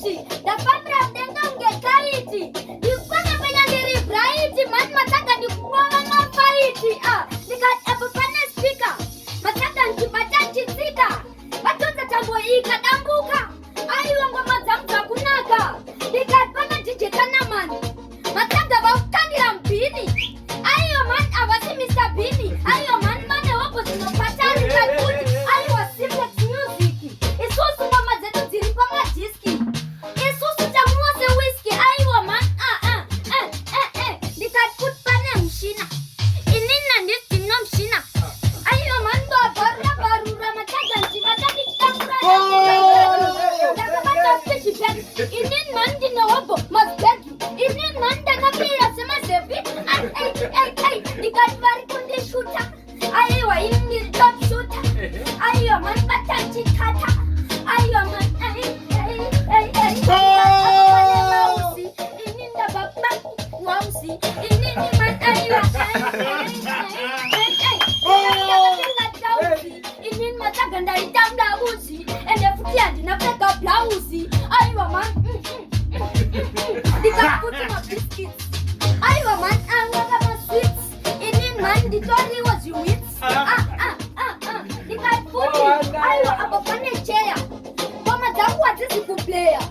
kaiti. Da famra dengonge kaiti. Dikwana penya ndiri bright. Man mataka dikuwa na fight. Nikat apapana speaker. Mataka nkipata chizika. Watoza tambo ikadambuka. Ayo ngoma zamza kunaka. Nikat pana tijekana man. Mataka wautandira mpini. Ayo man awasi Mr. Bini. Ayo man mane wapo zinopata nikat kuti. Ayo wa simplex music. Isusu ngoma zetu zilipa majiski. Isusu chamua se whisky. Ayo man nikat kuti pane mshina. Inina ndisti no mshina. Ayo man barra barura mataka nchipataki chitamura. Dakamata fishi bag. Inin man dina wapo mazbegi. Inin man dakapira sema sepi. Ay, nikat vari kundi shooter. Ayo ini top shooter. Ayo man batanchi kata. Ayo man mausi. Ininda baba wausi. Inini man ayo inin mataganda itamda uzi. Ende futi andina peka blausi. Ayo man dikaputi ma biscuits. Ayo man angaka ma sweets. Inin man ditori was you wits. Dikaputi ayo abafane chair. Mama zangu watisi kuplaya.